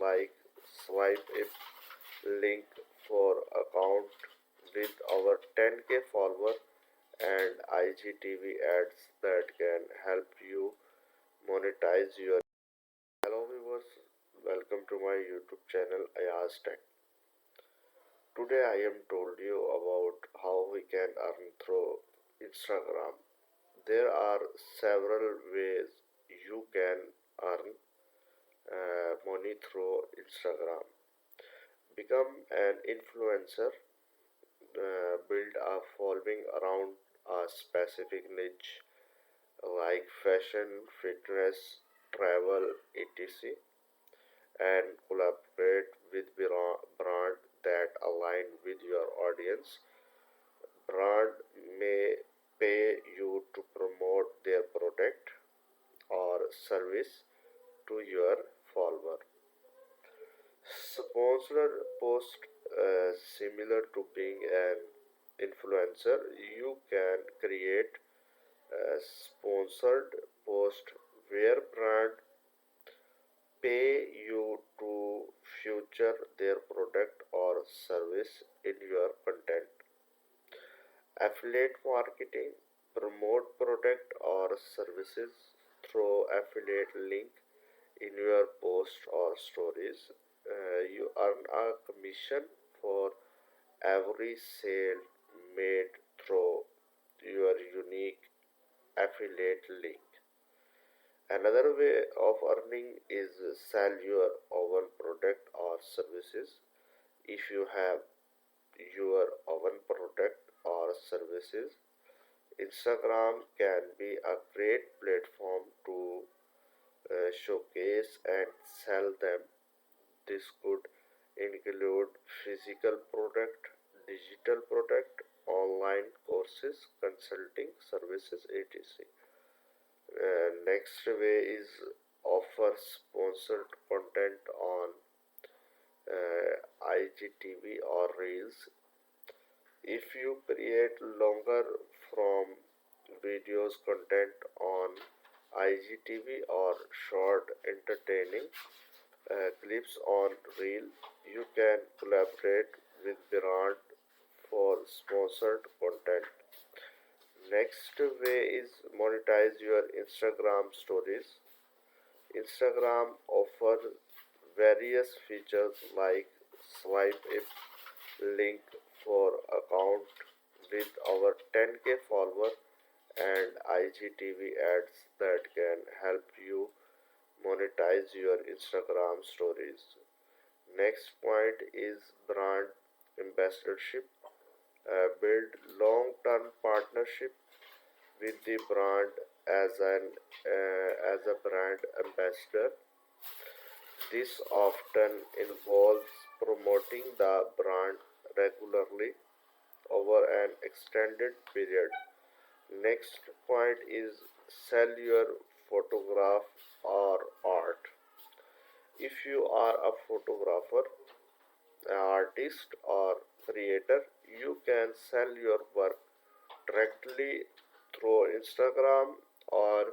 like swipe up link for account with our 10k follower and IGTV ads that can help you monetize your. Hello viewers, welcome to my YouTube channel Ayaz Tech. Today I am told you about how we can earn through Instagram. There are several ways you can earn money through Instagram. Become an influencer, build a following around a specific niche like fashion, fitness, travel, etc. and collaborate with brand that align with your audience. Brand may pay you to promote their product or service to your follower. Sponsored post, similar to being an influencer, you can create a sponsored post where brand pay you to feature their product or service in your content. Affiliate marketing, promote product or services through affiliate link in your post or stories. You earn a commission for every sale made through your unique affiliate link. Another way of earning is sell your own product or services. If you have your own product or services, Instagram can be a great platform to showcase and sell them. This could include physical product, digital product, online courses, consulting services, etc. Next way is offer sponsored content on IGTV or Reels. If you create longer from videos content on IGTV or short entertaining clips on Reel, you can collaborate with brand for sponsored content. Next way is monetize your Instagram stories. Instagram offers various features like swipe up link for account with our 10k follower and IGTV ads that can help you monetize your Instagram stories. Next point is brand ambassadorship. Build long-term partnership with the brand as a brand ambassador. This often involves promoting the brand regularly over an extended period. Next point is sell your photograph or art. If you are a photographer, an artist, or creator, you can sell your work directly through Instagram or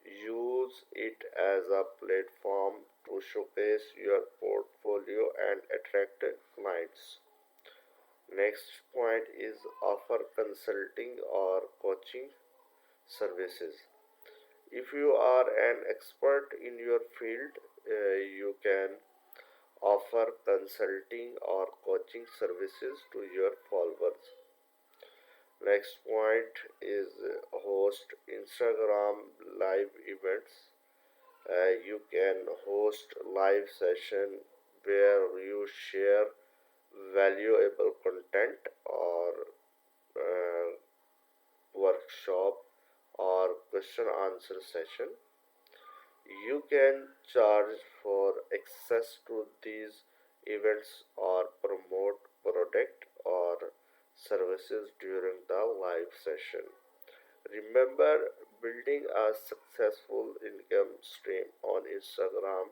use it as a platform to showcase your portfolio and attract clients. Next point is offer consulting or coaching services. If you are an expert in your field, you can offer consulting or coaching services to your followers. Next point is host Instagram live events. You can host live session where you share valuable content or uh, workshop or question answer session. You can charge for access to these events or promote product or services during the live session. Remember, building a successful income stream on Instagram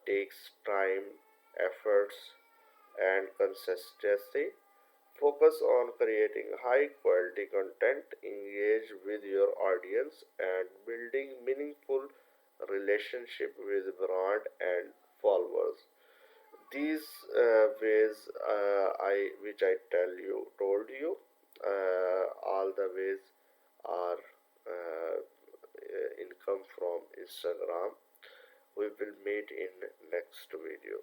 takes time, efforts, and consistency. Focus on creating high quality content, engage with your audience, and building meaningful relationship with brand and followers. These ways which I told you, all the ways are income from Instagram. We will meet in next video.